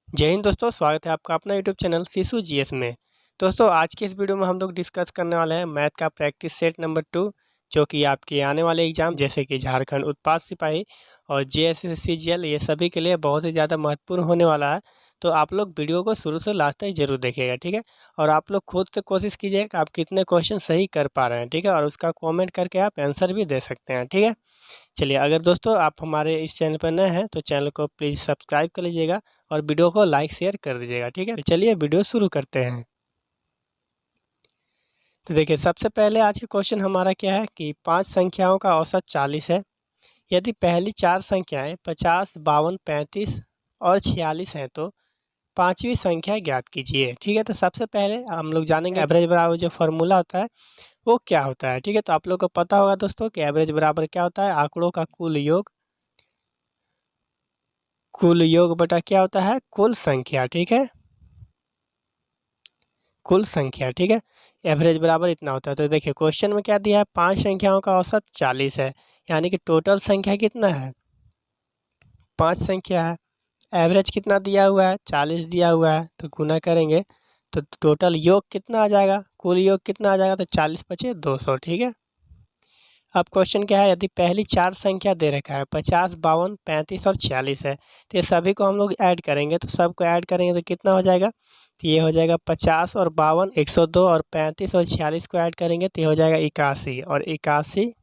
जय हिंद दोस्तों, स्वागत है आपका अपना यूट्यूब चैनल शिशु जीएस में। दोस्तों आज के इस वीडियो में हम लोग डिस्कस करने वाले हैं मैथ का प्रैक्टिस सेट नंबर 2, जो कि आपके आने वाले एग्जाम जैसे कि झारखंड उत्पाद सिपाही और जेएसएससीजीएल ये सभी के लिए बहुत ही ज़्यादा महत्वपूर्ण होने वाला है। तो आप लोग वीडियो को शुरू से लास्ट तक जरूर देखिएगा, ठीक है। और आप लोग खुद से कोशिश कीजिए कि आप कितने क्वेश्चन सही कर पा रहे हैं, ठीक है। और उसका कॉमेंट करके आप आंसर भी दे सकते हैं, ठीक है। चलिए, अगर दोस्तों आप हमारे इस चैनल पर नए हैं तो चैनल को प्लीज़ सब्सक्राइब कर लीजिएगा और वीडियो को लाइक शेयर कर दीजिएगा, ठीक है। तो चलिए वीडियो शुरू करते हैं। तो देखिए, सबसे पहले आज का क्वेश्चन हमारा क्या है कि 5 संख्याओं का औसत 40 है। यदि पहली 4 संख्याएं 50, 52, 35 और 46 हैं तो पांचवी संख्या ज्ञात कीजिए, ठीक है। तो सबसे पहले हम लोग जानेंगे एवरेज बराबर जो फॉर्मूला होता है वो क्या होता है, ठीक है। तो आप लोग को पता होगा दोस्तों कि एवरेज बराबर क्या होता है, आंकड़ों का कुल योग बटा क्या होता है, कुल संख्या, ठीक है। कुल संख्या, ठीक है। एवरेज बराबर इतना होता है। तो देखिए क्वेश्चन में क्या दिया है, 5 संख्याओं का औसत 40 है, यानी कि टोटल संख्या कितना है, 5 संख्या है। एवरेज कितना दिया हुआ है, 40 दिया हुआ है, तो गुना करेंगे तो टोटल योग कितना आ जाएगा, कुल योग कितना आ जाएगा, तो 40 पचे 200, ठीक है। अब क्वेश्चन क्या है, यदि पहली 4 संख्या दे रखा है 50, 52, 35 और 46 है, तो ये सभी को हम लोग ऐड करेंगे, तो सबको ऐड करेंगे तो कितना हो जाएगा, तो ये हो जाएगा 50 और 52 102 और 35 और 46 को ऐड करेंगे तो ये हो जाएगा 81 और 81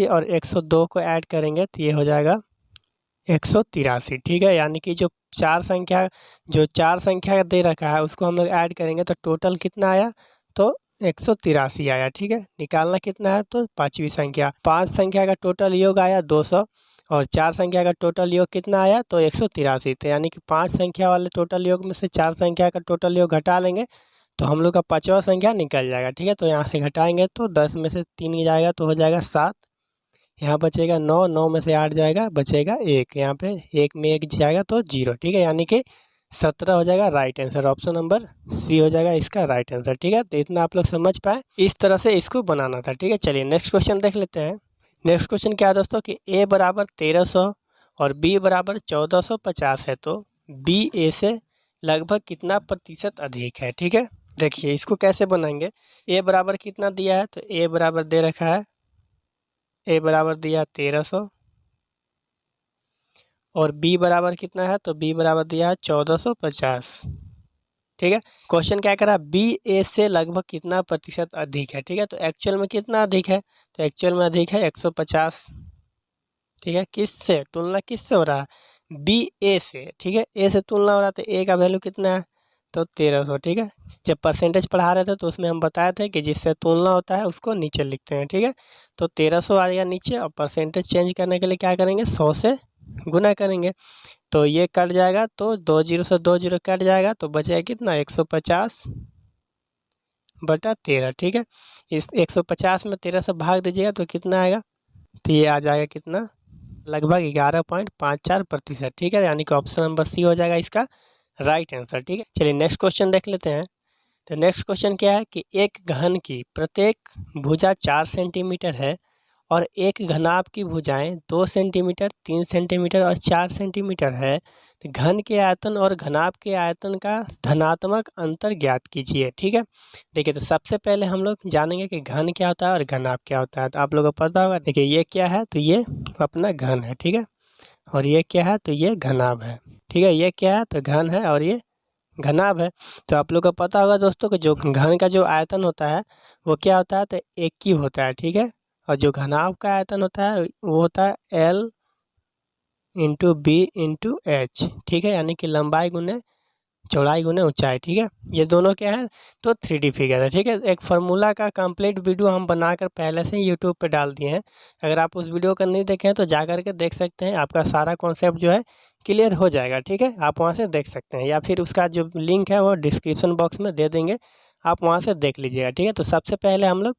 और 102 को ऐड करेंगे तो ये हो जाएगा 183, ठीक है। यानी कि जो चार संख्या दे रखा है उसको हम लोग ऐड करेंगे तो टोटल कितना आया, तो 183 आया, ठीक है। निकालना कितना है, तो पांचवी संख्या, 5 संख्या का टोटल योग आया 200 और 4 संख्या का टोटल योग कितना आया, तो 183। तो यानी कि 5 संख्या वाले टोटल योग में से 4 संख्या का टोटल योग घटा लेंगे तो हम लोग का 5वां संख्या निकल जाएगा, ठीक है। तो यहाँ से घटाएंगे तो 10 में से 3 जाएगा तो हो जाएगा 7, यहाँ बचेगा 9, 9 में से 8 जाएगा बचेगा 1, यहाँ पे 1 में 1 जाएगा तो 0, ठीक है। यानी कि 17 हो जाएगा right answer, option number C हो जाएगा इसका राइट आंसर, ठीक है। तो इतना आप लोग समझ पाए, इस तरह से इसको बनाना था, ठीक है। चलिए नेक्स्ट क्वेश्चन देख लेते हैं। नेक्स्ट क्वेश्चन क्या है दोस्तों कि ए बराबर 1300 और बी बराबर 1450 है, तो बी ए से लगभग कितना प्रतिशत अधिक है, ठीक है। देखिए इसको कैसे बनाएंगे, ए बराबर कितना दिया है, तो ए बराबर दे रखा है, ए बराबर दिया 1300 और बी बराबर कितना है, तो बी बराबर दिया है 1450, ठीक है। क्वेश्चन क्या करा, बी ए से लगभग कितना प्रतिशत अधिक है, ठीक है। तो एक्चुअल में कितना अधिक है, तो एक्चुअल में अधिक है 150, ठीक है। किससे तुलना, किससे हो रहा है, बी ए से, ठीक है। ए से तुलना हो रहा है तो ए का वैल्यू कितना है, तो 1300, ठीक है। जब परसेंटेज पढ़ा रहे थे तो उसमें हम बताए थे कि जिससे तुलना होता है उसको नीचे लिखते हैं, ठीक है। तो 1300 आ गया नीचे और परसेंटेज चेंज करने के लिए क्या करेंगे, 100 से गुना करेंगे तो ये कट जाएगा, तो 2 जीरो से 2 जीरो कट जाएगा तो बचेगा कितना, 150 बटा 13, ठीक है। इस 150 में 13 से भाग दीजिएगा तो कितना आएगा, तो ये आ जाएगा कितना, लगभग 11.54%, ठीक है। यानी कि ऑप्शन नंबर सी हो जाएगा इसका राइट आंसर, ठीक है। चलिए नेक्स्ट क्वेश्चन देख लेते हैं। तो नेक्स्ट क्वेश्चन क्या है कि एक घन की प्रत्येक भुजा 4 सेंटीमीटर है और एक घनाभ की भुजाएं 2 सेंटीमीटर, 3 सेंटीमीटर और 4 सेंटीमीटर है, तो घन के आयतन और घनाभ के आयतन का धनात्मक अंतर ज्ञात कीजिए, ठीक है। देखिए तो सबसे पहले हम लोग जानेंगे कि घन क्या होता है और घनाभ क्या होता है। तो आप लोगों को पता होगा, देखिए ये क्या है, तो ये अपना घन है, ठीक है। और ये क्या है, तो ये घनाभ है, ठीक है। ये क्या है, तो घन है और ये घनाभ है। तो आप लोग को पता होगा दोस्तों कि जो घन का जो आयतन होता है वो क्या होता है, तो एक ही होता है, ठीक है। और जो घनाभ का आयतन होता है वो होता है L into B into H, ठीक है। यानी कि लंबाई गुने चौड़ाई गुने ऊंचाई, ठीक है। ये दोनों क्या है, तो 3D फिगर है, ठीक है। एक फार्मूला का कंप्लीट वीडियो हम बनाकर पहले से ही यूट्यूब पे डाल दिए हैं, अगर आप उस वीडियो को नहीं देखे हैं तो जा करके देख सकते हैं, आपका सारा कॉन्सेप्ट जो है क्लियर हो जाएगा, ठीक है। आप वहाँ से देख सकते हैं या फिर उसका जो लिंक है वो डिस्क्रिप्शन बॉक्स में दे देंगे, आप वहाँ से देख लीजिएगा, ठीक है। तो सबसे पहले हम लोग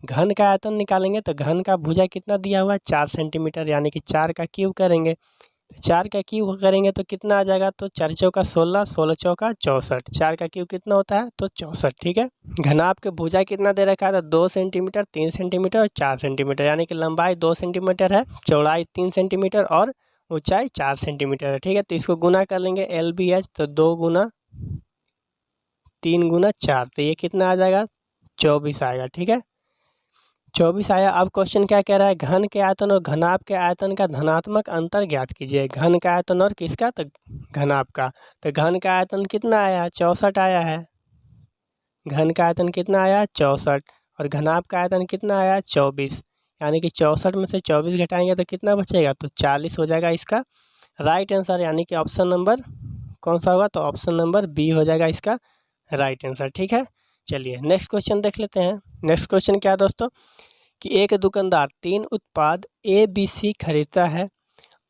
घन का आयतन निकालेंगे, तो घन का भुजा कितना दिया हुआ है, 4 सेंटीमीटर, यानी कि 4 का क्यूब करेंगे, तो 4 का क्यूब करेंगे तो कितना आ जाएगा, तो 4 चौका 16, 16 चौका 64, 4 का क्यूब कितना होता है, तो 64, ठीक है। घनाभ के भुजा कितना दे रखा है, तो 2 सेंटीमीटर, 3 सेंटीमीटर और 4 सेंटीमीटर, यानी कि लंबाई 2 सेंटीमीटर है, चौड़ाई 3 सेंटीमीटर और ऊंचाई 4 सेंटीमीटर है, ठीक है। तो इसको गुना कर लेंगे LBH, तो 2 गुना 3 गुना 4, तो ये कितना आ जाएगा 24 आएगा, ठीक है। 24 आया। अब क्वेश्चन क्या कह रहा है, घन के आयतन और घनाभ के आयतन का धनात्मक अंतर ज्ञात कीजिए। घन का आयतन और किसका, तो घनाभ का। तो घन का आयतन कितना आया, 64 आया है। घन का आयतन कितना आया 64, और घनाभ का आयतन कितना आया 24, यानी कि 64 में से 24 घटाएंगे तो कितना बचेगा, तो 40 हो जाएगा इसका राइट आंसर, यानी कि ऑप्शन नंबर कौन सा होगा, तो ऑप्शन नंबर बी हो जाएगा इसका राइट आंसर, ठीक है। चलिए नेक्स्ट क्वेश्चन देख लेते हैं। नेक्स्ट क्वेश्चन क्या है दोस्तों, कि एक दुकानदार 3 उत्पाद ABC खरीदता है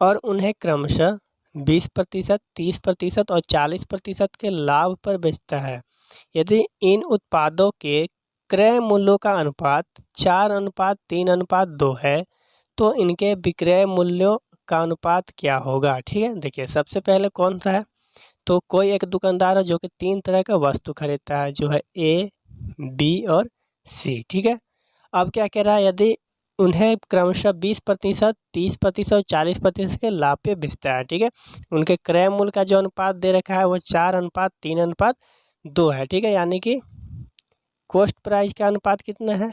और उन्हें क्रमशः 20%, 30% और 40% के लाभ पर बेचता है। यदि इन उत्पादों के क्रय मूल्यों का अनुपात 4:3:2 है, तो इनके विक्रय मूल्यों का अनुपात क्या होगा, ठीक है। देखिए सबसे पहले कौन सा है, तो कोई एक दुकानदार है जो कि 3 तरह का वस्तु खरीदता है, जो है A, B और C, ठीक है। अब क्या कह रहा है, यदि उन्हें क्रमशः 20%, 30% और 40% के लाभ पे बेचता है, ठीक है। उनके क्रय मूल्य का जो अनुपात दे रखा है वो 4:3:2 है, ठीक है। यानी कि कॉस्ट प्राइस का अनुपात कितना है,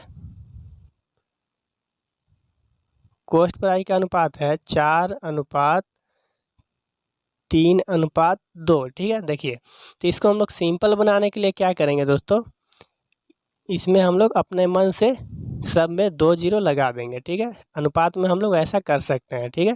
कॉस्ट प्राइस का अनुपात है 4:3:2, ठीक है। देखिए तो इसको हम लोग सिंपल बनाने के लिए क्या करेंगे दोस्तों, इसमें हम लोग अपने मन से सब में 2 जीरो लगा देंगे, ठीक है। अनुपात में हम लोग ऐसा कर सकते हैं, ठीक है।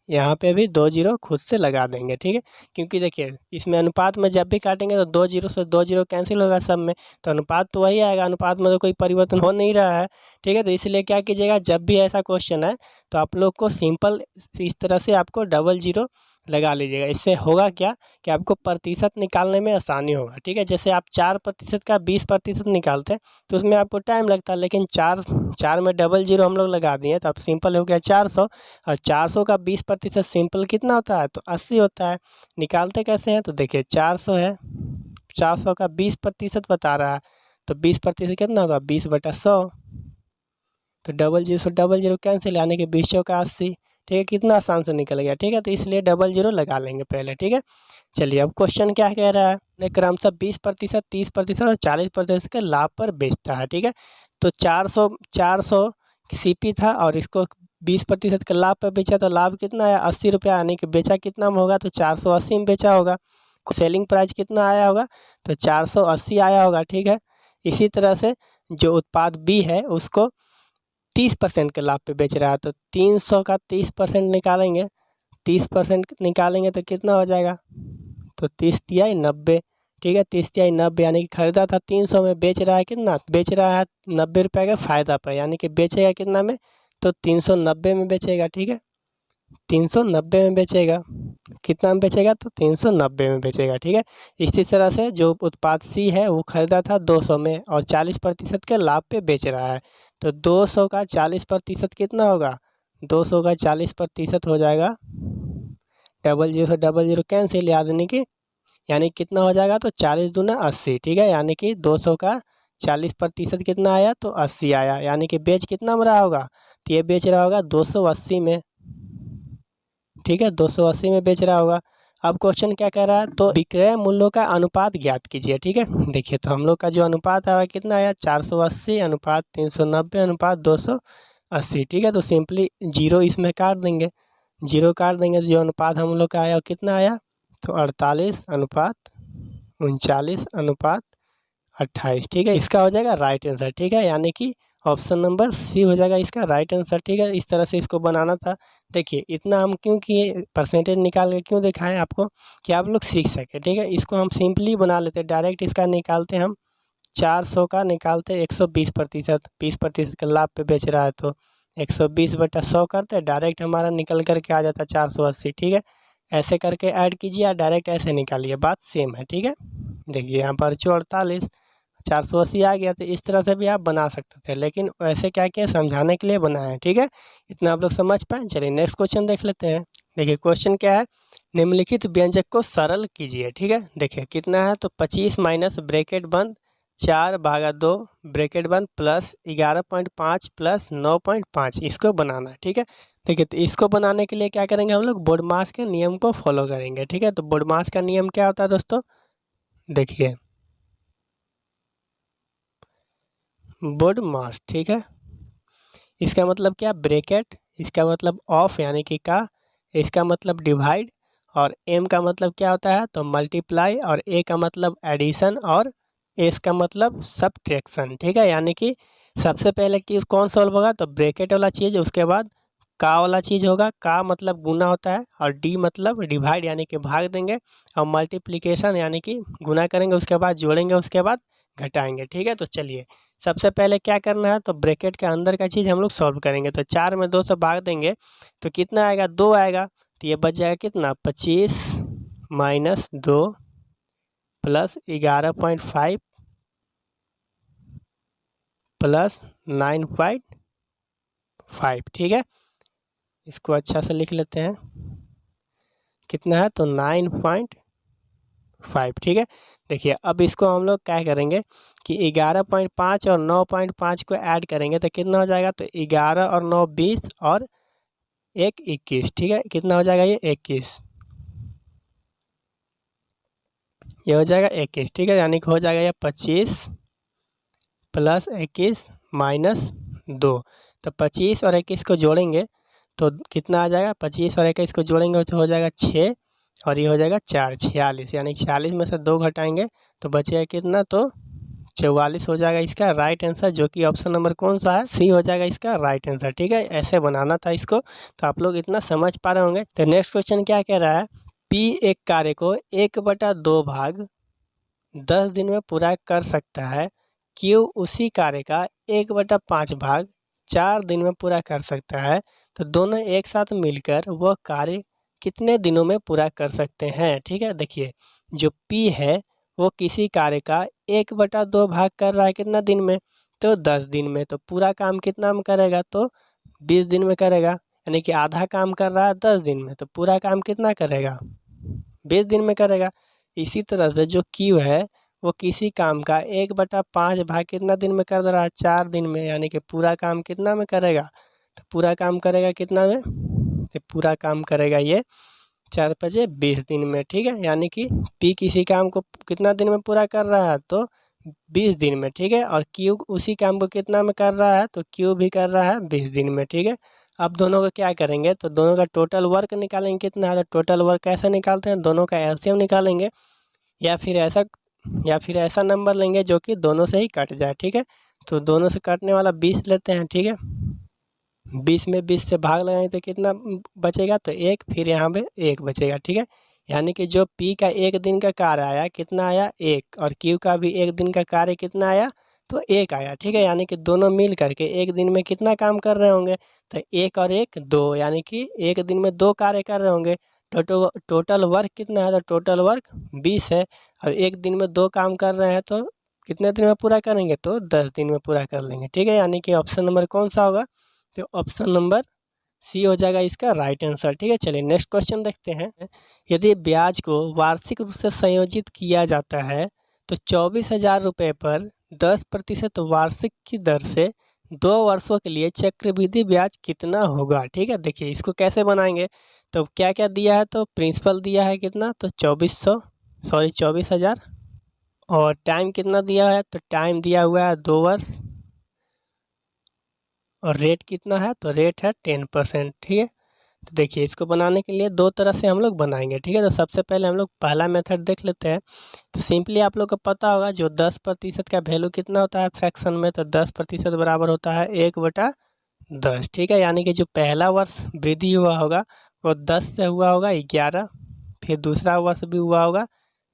यहाँ पे भी 2 जीरो खुद से लगा देंगे, ठीक है। क्योंकि देखिए इसमें अनुपात में जब भी काटेंगे तो 2 जीरो से 2 जीरो कैंसिल होगा सब में, तो अनुपात तो वही आएगा, अनुपात में तो कोई परिवर्तन हो नहीं रहा है, ठीक है। तो इसलिए क्या कीजिएगा, जब भी ऐसा क्वेश्चन है तो आप लोग को सिंपल इस तरह से आपको डबल जीरो लगा लीजिएगा। इससे होगा क्या कि आपको प्रतिशत निकालने में आसानी होगा, ठीक है। जैसे आप 4% का 20% निकालते हैं तो उसमें आपको टाइम लगता है, लेकिन 4 में डबल जीरो हम लोग लगा दिए तो अब सिंपल हो गया 400, और 400 का 20% सिंपल कितना होता है, तो 80 होता है। निकालते कैसे हैं, तो देखिए 400 है, 400 का 20% बता रहा है, तो 20% कितना होगा 20/100, तो डबल जीरो कैंसिल, यानी कि 20 का 80, ठीक है। कितना आसान से निकल गया, ठीक है। तो इसलिए डबल जीरो लगा लेंगे पहले, ठीक है। चलिए अब क्वेश्चन क्या कह रहा है, क्रमशः 20%, 30% और 40% के लाभ पर बेचता है, ठीक है। तो 400 CP था और इसको 20% के लाभ पर बेचा, तो लाभ कितना आया 80 रुपया, यानी कि बेचा कितना में होगा, तो 480 में बेचा होगा। सेलिंग प्राइस कितना आया होगा, तो 480 आया होगा, ठीक है। इसी तरह से जो उत्पाद B है उसको 30% के लाभ पे बेच रहा है, तो 300 का 30% निकालेंगे, 30% निकालेंगे तो कितना हो जाएगा, तो 30×3 90, ठीक है। 30×3 90, यानी कि खरीदा था 300 में, बेच रहा है कितना, बेच रहा है 90 रुपये का फ़ायदा पर, यानी कि बेचेगा कितना में, तो 390 में बेचेगा, ठीक है। 390 में बेचेगा, कितना में बेचेगा, तो 390 में बेचेगा, ठीक है। इसी तरह से जो उत्पाद C है वो खरीदा था 200 में और 40% के लाभ पे बेच रहा है, तो 200 का 40% कितना होगा, 200 का 40% हो जाएगा, डबल जीरो कैंसिल, यानी कितना हो जाएगा, तो 40×2 = 80, ठीक है। यानी कि 200 का 40% कितना आया, तो 80 आया, यानी कि बेच कितना में रहा होगा, तो ये बेच रहा होगा 280 में, ठीक है। 280 में बेच रहा होगा। अब क्वेश्चन क्या कह रहा है, तो विक्रय मूल्यों का अनुपात ज्ञात कीजिए, ठीक है। देखिए तो हम लोग का जो अनुपात आया कितना आया, 480 अनुपात 390 अनुपात 280, ठीक है। तो सिंपली जीरो इसमें काट देंगे, जीरो काट देंगे तो जो अनुपात हम लोग का आया वो कितना आया, तो 48:39:28, ठीक है। इसका हो जाएगा राइट आंसर, ठीक है। यानी कि ऑप्शन नंबर C हो जाएगा इसका राइट आंसर, ठीक है। इस तरह से इसको बनाना था। देखिए इतना हम क्यों किए, परसेंटेज निकाल के क्यों दिखाएं आपको, कि आप लोग सीख सके, ठीक है। इसको हम सिंपली बना लेते हैं, डायरेक्ट इसका निकालते हम 400 का निकालते 120%, 20% के लाभ पे बेच रहा है तो 120/100 करते, डायरेक्ट हमारा निकल करके आ जाता 480, ठीक है। ऐसे करके ऐड कीजिए या डायरेक्ट ऐसे निकालिए, बात सेम है, ठीक है। देखिए यहाँ पर 48 480 आ गया, तो इस तरह से भी आप बना सकते थे, लेकिन वैसे क्या किया, समझाने के लिए बनाए, ठीक है। इतना आप लोग समझ पाए। चलिए नेक्स्ट क्वेश्चन देख लेते हैं। देखिए क्वेश्चन क्या है, निम्नलिखित व्यंजक को सरल कीजिए, ठीक है। देखिए कितना है, तो 25 माइनस ब्रैकेट बंद 4/2 ब्रैकेट बंद प्लस 11.5 प्लस 9.5, इसको बनाना है, ठीक है। देखिए, तो इसको बनाने के लिए क्या करेंगे हम लोग, बोडमास के नियम को फॉलो करेंगे। ठीक है, तो बोडमास का नियम क्या होता है दोस्तों, देखिए बोडमास, ठीक है, इसका मतलब क्या, ब्रैकेट, इसका मतलब ऑफ यानी कि का, इसका मतलब डिवाइड, और एम का मतलब क्या होता है, तो मल्टीप्लाई, और ए का मतलब एडिशन, और एस का मतलब सब्ट्रैक्शन। ठीक है, यानी कि सबसे पहले कि कौन सॉल्व होगा, तो ब्रैकेट वाला चीज़, उसके बाद का वाला चीज़ होगा, का मतलब गुना होता है, और डी मतलब डिवाइड यानी कि भाग देंगे, और मल्टीप्लिकेशन यानी कि गुना करेंगे, उसके बाद जोड़ेंगे, उसके बाद घटाएंगे। ठीक है, तो चलिए सबसे पहले क्या करना है, तो ब्रैकेट के अंदर का चीज़ हम लोग सॉल्व करेंगे। तो 4 में 2 से भाग देंगे तो कितना आएगा, 2 आएगा। तो ये बच जाएगा कितना, 25 माइनस 2 प्लस 11.5 प्लस 9.5। ठीक है, इसको अच्छा से लिख लेते हैं, कितना है, तो 9.5। ठीक है, देखिए अब इसको हम लोग क्या करेंगे कि 11.5 और 9.5 को ऐड करेंगे तो कितना हो जाएगा, तो 11 और 9 20 और 1 21। ठीक है, कितना हो जाएगा, ये 21, ये हो जाएगा 21। ठीक है, यानी कि हो जाएगा ये 25 प्लस 21 माइनस 2। तो 25 और 21 को जोड़ेंगे तो कितना आ जाएगा, 25 और 21 को जोड़ेंगे तो हो जाएगा 6, और ये हो जाएगा 4, 46, यानी 46 में से 2 घटाएंगे तो बचेगा कितना, तो 44 हो जाएगा इसका राइट आंसर, जो कि ऑप्शन नंबर कौन सा है, सी हो जाएगा इसका राइट आंसर। ठीक है, ऐसे बनाना था इसको, तो आप लोग इतना समझ पा रहे होंगे। तो नेक्स्ट क्वेश्चन क्या कह रहा है, पी एक कार्य को 1/2 भाग 10 दिन में पूरा कर सकता है, क्यू उसी कार्य का 1/5 भाग 4 दिन में पूरा कर सकता है, तो दोनों एक साथ मिलकर वह कार्य कितने दिनों में पूरा कर सकते हैं। ठीक है, देखिए जो पी है वो किसी कार्य का 1/2 भाग कर रहा है कितना दिन में, तो 10 दिन में, तो पूरा काम कितना में करेगा, तो 20 दिन में करेगा, यानी कि आधा काम कर रहा है 10 दिन में, तो पूरा काम कितना करेगा, 20 दिन में करेगा। इसी तरह से जो क्यू है वो किसी काम का 1/5 भाग कितना दिन में कर दे रहा है, 4 दिन में, यानी कि पूरा काम कितना में करेगा, तो पूरा काम करेगा कितना में, तो पूरा काम करेगा ये 4×5 = 20 दिन में। ठीक है, यानी कि पी किसी काम को कितना दिन में पूरा कर रहा है, तो 20 दिन में। ठीक है, और क्यू उसी काम को कितना में कर रहा है, तो क्यू भी कर रहा है 20 दिन में। ठीक है, अब दोनों का क्या करेंगे, तो दोनों का टोटल वर्क निकालेंगे कितना है, तो टोटल वर्क कैसे निकालते हैं, दोनों का एलसीएम निकालेंगे, या फिर ऐसा नंबर लेंगे जो कि दोनों से ही कट जाए। ठीक है, तो दोनों से कटने वाला 20 लेते हैं। ठीक है, 20 में 20 से भाग लगाएंगे तो कितना बचेगा, तो 1, फिर यहाँ पे 1 बचेगा। ठीक है, यानी कि जो पी का 1 दिन का कार्य आया कितना आया, 1, और क्यू का भी 1 दिन का कार्य कितना आया, तो 1 आया। ठीक है, यानी कि दोनों मिल करके 1 दिन में कितना काम कर रहे होंगे, तो 1 और 1 2, यानी कि 1 दिन में 2 कार्य कर रहे होंगे। टोटल वर्क कितना है, तो टोटल वर्क 20 है, और 1 दिन में 2 काम कर रहे हैं तो कितने दिन में पूरा करेंगे, तो 10 दिन में पूरा कर लेंगे। ठीक है, यानी कि ऑप्शन नंबर कौन सा होगा, तो ऑप्शन नंबर सी हो जाएगा इसका राइट आंसर। ठीक है, चलिए नेक्स्ट क्वेश्चन देखते हैं। यदि ब्याज को वार्षिक रूप से संयोजित किया जाता है तो 24,000 रुपये पर 10% वार्षिक की दर से 2 वर्षों के लिए चक्रवृद्धि ब्याज कितना होगा। ठीक है, देखिए इसको कैसे बनाएंगे, तो क्या क्या दिया है, तो प्रिंसिपल दिया है कितना, तो 24,000, और टाइम कितना दिया है, तो टाइम दिया हुआ है 2 वर्ष, और रेट कितना है, तो रेट है 10%। ठीक है, तो देखिए इसको बनाने के लिए 2 तरह से हम लोग बनाएंगे। ठीक है, तो सबसे पहले हम लोग पहला मेथड देख लेते हैं। तो सिंपली आप लोग को पता होगा जो 10% का वैल्यू कितना होता है फ्रैक्शन में, तो 10% बराबर होता है 1/10। ठीक है, यानी कि जो पहला वर्ष वृद्धि हुआ होगा वो 10 से हुआ होगा 11, फिर दूसरा वर्ष भी हुआ होगा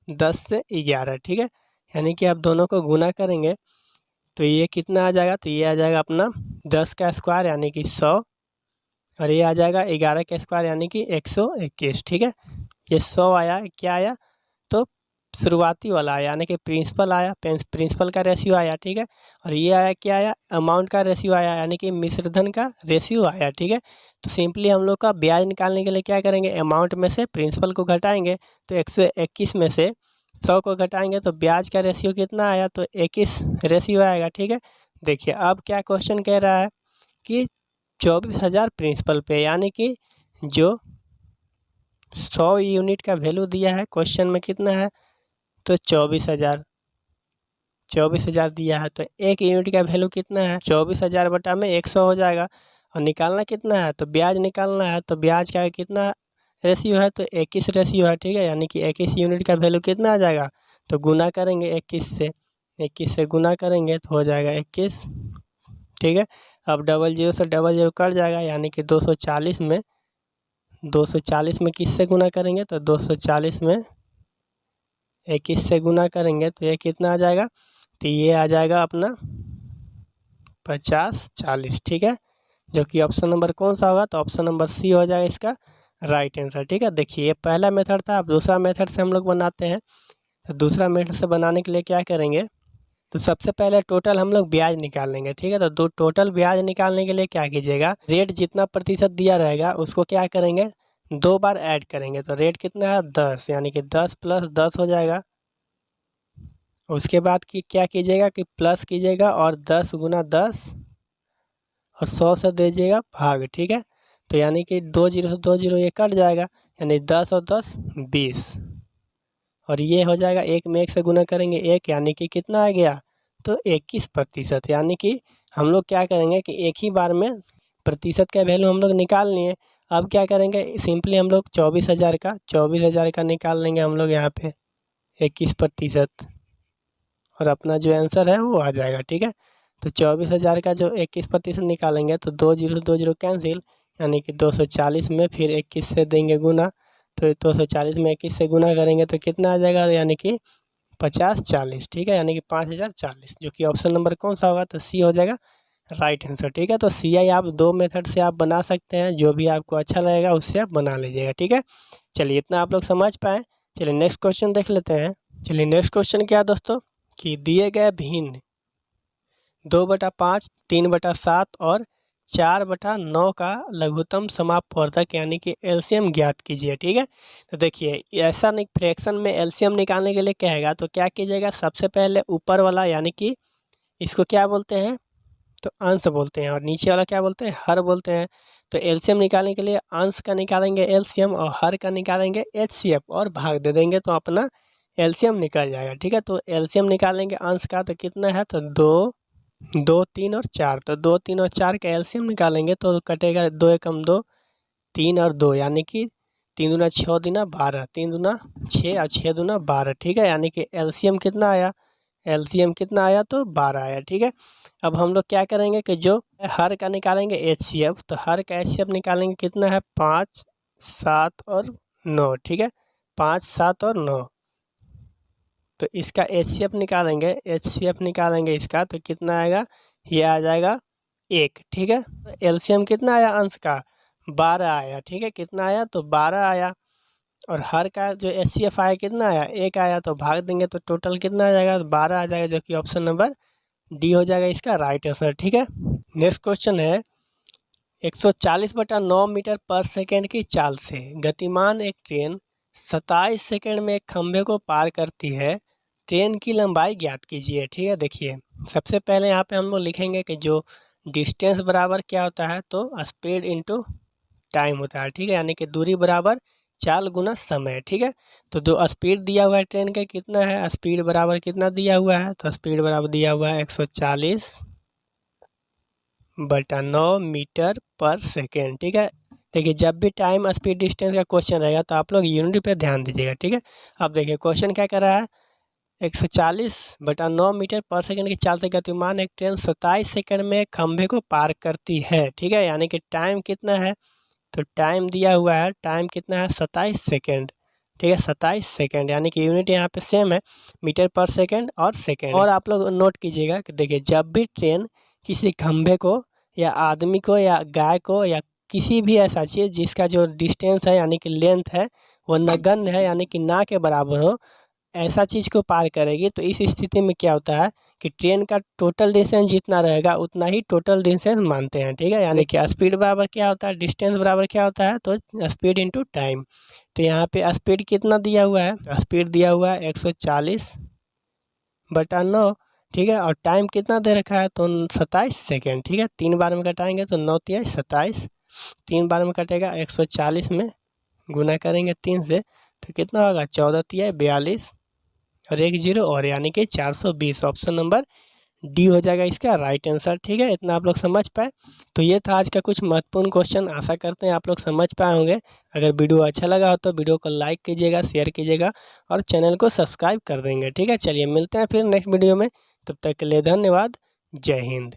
10 से 11। ठीक है, यानी कि आप दोनों को गुना करेंगे तो ये कितना आ जाएगा, तो ये आ जाएगा अपना 10 का स्क्वायर यानी कि 100, और ये आ जाएगा 11 का स्क्वायर यानी कि 121। ठीक है, ये 100 आया, क्या आया, तो शुरुआती वाला आया यानी कि प्रिंसिपल आया, प्रिंसिपल का रेशियो आया। ठीक है, और ये आया, क्या आया, अमाउंट का रेशियो आया यानी कि मिश्रधन का रेशियो आया। ठीक है, तो सिंपली हम लोग का ब्याज निकालने के लिए क्या करेंगे, अमाउंट में से प्रिंसिपल को घटाएंगे, तो 121 में से 100 को घटाएंगे तो ब्याज का रेशियो कितना आया, तो 21 रेशियो आएगा। ठीक है, देखिए अब क्या क्वेश्चन कह रहा है कि 24,000 प्रिंसिपल पे, यानी कि जो 100 यूनिट का वैल्यू दिया है क्वेश्चन में कितना है, तो 24,000 दिया है, तो 1 यूनिट का वैल्यू कितना है, 24,000 बटा में 100 हो जाएगा। और निकालना कितना है, तो ब्याज निकालना है, तो ब्याज का कितना रेशियो है, तो 21 रेशियो है, ठीक है। यानी कि 21 यूनिट का वैल्यू कितना आ जाएगा, तो गुना करेंगे 21 से गुना करेंगे तो हो जाएगा 21, ठीक है। अब डबल जीरो से डबल जीरो कट जाएगा, यानी कि 240 में किससे गुना करेंगे, तो 240 में 21 से गुना करेंगे तो ये कितना आ जाएगा, तो ये आ जाएगा अपना 50-40, ठीक है। जो कि ऑप्शन नंबर कौन सा होगा, तो ऑप्शन नंबर सी हो जाएगा इसका राइट आंसर, ठीक है। देखिए ये पहला मेथड था, अब दूसरा मेथड से हम लोग बनाते हैं। तो दूसरा मेथड से बनाने के लिए क्या करेंगे, तो सबसे पहले टोटल हम लोग ब्याज निकाल लेंगे, ठीक है। तो टोटल ब्याज निकालने के लिए क्या कीजिएगा, रेट जितना प्रतिशत दिया रहेगा उसको क्या करेंगे, 2 बार ऐड करेंगे। तो रेट कितना है 10, यानी कि 10 + 10 हो जाएगा। उसके बाद कि क्या कीजिएगा कि प्लस कीजिएगा और 10 × 10 और 100 से दीजिएगा भाग, ठीक है। तो यानी कि 2 जीरो से 2 जीरो ये कट जाएगा, यानी 10 और 10 20, और ये हो जाएगा 1 में 1 से गुना करेंगे 1, यानी कि कितना आ गया, तो 21%। यानी कि हम लोग क्या करेंगे कि एक ही बार में प्रतिशत का वैल्यू हम लोग निकाल लिए। अब क्या करेंगे, सिंपली हम लोग 24,000 का निकाल लेंगे हम लोग यहाँ पे 21%, और अपना जो आंसर है वो आ जाएगा, ठीक है। तो 24,000 का जो 21% निकालेंगे तो 2 जीरो 2 जीरो कैंसिल, यानी कि 240 में फिर 21 से देंगे गुना, तो 240 में 21 से गुना करेंगे तो कितना आ जाएगा, यानी कि 50-40, ठीक है। यानी कि 5,040, जो कि ऑप्शन नंबर कौन सा होगा, तो सी हो जाएगा राइट आंसर, ठीक है। तो सी आई आप 2 मेथड से आप बना सकते हैं, जो भी आपको अच्छा लगेगा उससे आप बना लीजिएगा, ठीक है। चलिए इतना आप लोग समझ पाए। चलिए नेक्स्ट क्वेश्चन देख लेते हैं। चलिए नेक्स्ट क्वेश्चन क्या है दोस्तों, कि दिए गए भिन्न 2/5, 3/7 और 4/9 का लघुत्तम समापवर्धक यानी कि एलसीएम ज्ञात कीजिए, ठीक है। तो देखिए ऐसा नहीं, फ्रैक्शन में एलसीएम निकालने के लिए कहेगा तो क्या कीजिएगा, सबसे पहले ऊपर वाला यानी कि इसको क्या बोलते हैं, तो अंश बोलते हैं, और नीचे वाला क्या बोलते हैं, हर बोलते हैं। तो एलसीएम निकालने के लिए अंश का निकालेंगे एलसीएम और हर का निकालेंगे एचसीएफ और भाग दे देंगे तो अपना एलसीएम निकल जाएगा, ठीक है। तो एलसीएम निकालेंगे अंश का, तो कितना है, तो 2, 3 और 4, तो 2, 3 और 4 का एलसीएम निकालेंगे तो कटेगा 2 एकम 2, 3 और 2, यानी कि 3 दूना 6 दूना 12, 3 दूना 6 और 6 दूना 12, ठीक है। यानी कि एलसीएम कितना आया, तो 12 आया, ठीक है। अब हम लोग क्या करेंगे कि जो हर का निकालेंगे एचसीएफ, तो हर का एचसीएफ निकालेंगे कितना है, 5, 7 और 9, ठीक है। 5, 7 और 9, तो इसका एचसीएफ निकालेंगे इसका, तो कितना आएगा, ये आ जाएगा 1, ठीक है। एलसीएम कितना आया अंश का, 12 आया, ठीक है। कितना आया, तो 12 आया, और हर का जो एचसीएफ आया कितना आया, 1 आया, तो भाग देंगे तो टोटल कितना आ जाएगा, 12 आ जाएगा, जो कि ऑप्शन नंबर डी हो जाएगा इसका राइट आंसर, ठीक है। नेक्स्ट क्वेश्चन है, 140/9 मीटर पर सेकेंड की चाल से गतिमान एक ट्रेन 27 सेकेंड में एक खंभे को पार करती है, ट्रेन की लंबाई ज्ञात कीजिए, ठीक है। देखिए सबसे पहले यहाँ पे हम लोग लिखेंगे कि जो डिस्टेंस बराबर क्या होता है, तो स्पीड इनटू टाइम होता है, ठीक है। यानी कि दूरी बराबर चाल गुना समय, ठीक है। तो जो स्पीड दिया हुआ है ट्रेन का कितना है, स्पीड बराबर कितना दिया हुआ है, तो स्पीड बराबर दिया हुआ है 140/9 मीटर पर सेकेंड, ठीक है। देखिए जब भी टाइम स्पीड डिस्टेंस का क्वेश्चन रहेगा तो आप लोग यूनिट पे ध्यान दीजिएगा, ठीक है। अब देखिए क्वेश्चन क्या कर रहा है, 140/9 मीटर पर सेकेंड की चाल से गतिमान एक ट्रेन 27 सेकेंड में खंभे को पार करती है, ठीक है। यानी कि टाइम कितना है, तो टाइम दिया हुआ है, टाइम कितना है 27 सेकेंड, ठीक है। 27 सेकेंड, यानी कि यूनिट यहाँ पे सेम है, मीटर पर सेकेंड और सेकेंड। और आप लोग नोट कीजिएगा कि देखिए जब भी ट्रेन किसी खंभे को या आदमी को या गाय को या किसी भी ऐसा चीज़ जिसका जो डिस्टेंस है यानी कि लेंथ है वो नगण्य है यानी कि ना के बराबर हो, ऐसा चीज़ को पार करेगी, तो इस स्थिति में क्या होता है कि ट्रेन का टोटल डिस्टेंस जितना रहेगा उतना ही टोटल डिस्टेंस मानते हैं, ठीक है। यानी कि स्पीड बराबर क्या होता है, डिस्टेंस बराबर क्या होता है, तो स्पीड इनटू टाइम। तो यहाँ पे स्पीड कितना दिया हुआ है, स्पीड दिया हुआ है 140/9, ठीक है। और टाइम कितना दे रखा है, तो 27 सेकेंड। ठीक है, 3 बार में घटाएंगे तो 9 तिया 27, 3 बार में कटेगा 140 में गुना करेंगे 3 से तो कितना होगा, 14 तिया 42 और 1 जीरो और यानी कि 420। ऑप्शन नंबर डी हो जाएगा इसका राइट आंसर। ठीक है, इतना आप लोग समझ पाए। तो ये था आज का कुछ महत्वपूर्ण क्वेश्चन, आशा करते हैं आप लोग समझ पाए होंगे। अगर वीडियो अच्छा लगा हो तो वीडियो को लाइक कीजिएगा, शेयर कीजिएगा और चैनल को सब्सक्राइब कर देंगे। ठीक है, चलिए मिलते हैं फिर नेक्स्ट वीडियो में, तब तक के लिए धन्यवाद। जय हिंद।